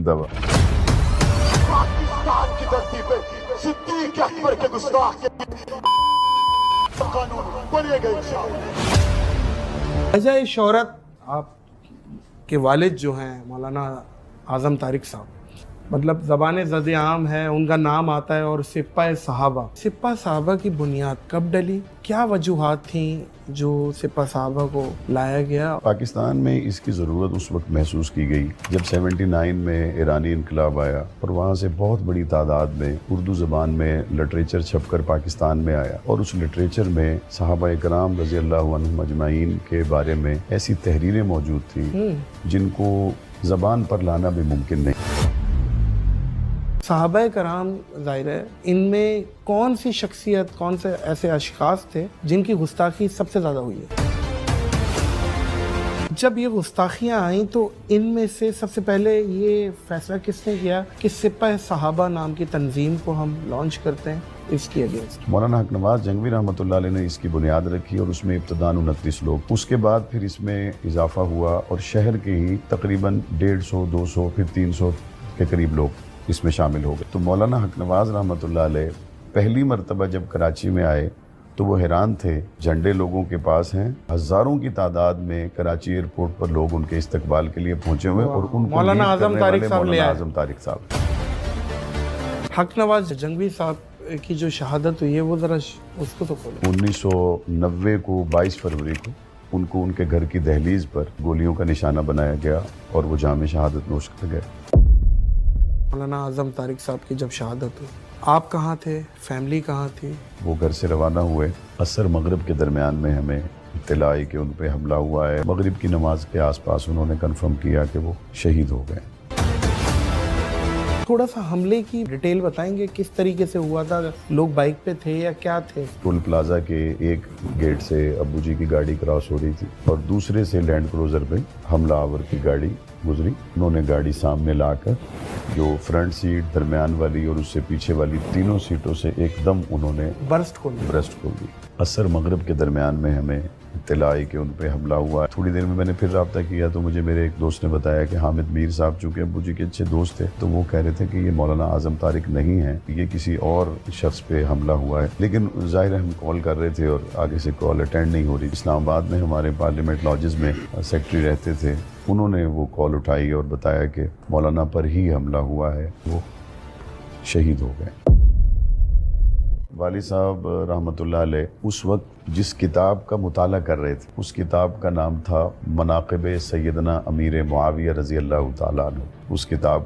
زندہ باد۔ پاکستان کی دھرتی پہ صدیق اکبر کے گستاخ کے قانون بنے گئے انشاءاللہ۔ وجہ شہرت آپ کے والد جو ہیں مولانا اعظم طارق صاحب، مطلب زبان زد عام ہے، ان کا نام آتا ہے، اور سپاہ صحابہ کی بنیاد کب ڈلی؟ کیا وجوہات تھیں جو سپاہ صحابہ کو لایا گیا؟ پاکستان میں اس کی ضرورت اس وقت محسوس کی گئی جب 79 میں ایرانی انقلاب آیا اور وہاں سے بہت بڑی تعداد میں اردو زبان میں لٹریچر چھپ کر پاکستان میں آیا، اور اس لٹریچر میں صحابہ کرام رضی اللہ عنہم اجمعین کے بارے میں ایسی تحریریں موجود تھیں جن کو زبان پر لانا بھی ممکن نہیں۔ صحابہ کرام ظاہر ہے ان میں کون سی شخصیت، کون سے ایسے اشخاص تھے جن کی گستاخی سب سے زیادہ ہوئی ہے؟ جب یہ گستاخیاں آئیں تو ان میں سے سب سے پہلے یہ فیصلہ کس نے کیا کہ سپاہ صحابہ نام کی تنظیم کو ہم لانچ کرتے ہیں اس کی اگینسٹ؟ مولانا حق نواز جنگوی رحمۃ اللہ علیہ نے اس کی بنیاد رکھی، اور اس میں ابتداً 29 لوگ، اس کے بعد پھر اس میں اضافہ ہوا اور شہر کے ہی تقریباً 150 200 پھر 300 کے قریب لوگ اس میں شامل ہو گئے۔ تو مولانا حق نواز رحمۃ اللہ علیہ پہلی مرتبہ جب کراچی میں آئے تو وہ حیران تھے، جھنڈے لوگوں کے پاس ہیں، ہزاروں کی تعداد میں کراچی ایئرپورٹ پر لوگ ان کے استقبال کے لیے پہنچے ہوئے، اور ان کو مولانا اعظم طارق صاحب لے آئے۔ اعظم طارق صاحب۔ حق نواز جنگوی صاحب کی جو شہادت ہوئی ہے وہ ذرا اس کو تو کھولیں۔ 1990 کو 22 فروری کو ان کو ان کے گھر کی دہلیز پر گولیوں کا نشانہ بنایا گیا اور وہ جام شہادت نوش کر گئے۔ مولانا اعظم طارق صاحب کی جب شہادت ہوئی، آپ کہاں تھے؟ فیملی کہاں تھی؟ وہ گھر سے روانہ ہوئے، عصر مغرب کے درمیان میں ہمیں اطلاع آئی کہ ان پہ حملہ ہوا ہے۔ مغرب کی نماز کے آس پاس انہوں نے کنفرم کیا کہ وہ شہید ہو گئے۔ تھوڑا سا حملے کی ڈیٹیل بتائیں گے، کس طریقے سے ہوا تھا؟ لوگ بائک پہ تھے یا کیا تھے؟ ٹول پلازا کے ایک گیٹ سے ابو جی کی گاڑی کراس ہو رہی تھی اور دوسرے سے لینڈ کروزر پہ حملہ آور کی گاڑی گزری۔ انہوں نے گاڑی سامنے لا کر جو فرنٹ سیٹ، درمیان والی اور اس سے پیچھے والی تینوں سیٹوں سے ایک دم انہوں نے برسٹ کھول دی۔ عصر مغرب کے درمیان میں ہمیں اطلاع آئی کہ ان پہ حملہ ہوا ہے۔ تھوڑی دیر میں نے پھر رابطہ کیا تو مجھے میرے ایک دوست نے بتایا کہ حامد میر صاحب چونکہ ابو جی کے اچھے دوست تھے تو وہ کہہ رہے تھے کہ یہ مولانا اعظم طارق نہیں ہے، یہ کسی اور شخص پہ حملہ ہوا ہے، لیکن ظاہر ہم کال کر رہے تھے اور آگے سے کال اٹینڈ نہیں ہو رہی۔ اسلام آباد میں ہمارے پارلیمنٹ لاجز میں سیکٹری رہتے تھے، انہوں نے وہ کال اٹھائی اور بتایا کہ مولانا پر ہی حملہ ہوا ہے، وہ شہید ہو گئے۔ والد صاحب رحمۃ اللہ علیہ اس وقت جس کتاب کا مطالعہ کر رہے تھے اس کتاب کا نام تھا مناقب سیدنا امیر معاویہ رضی اللہ تعالیٰ عنہ۔ اس کتاب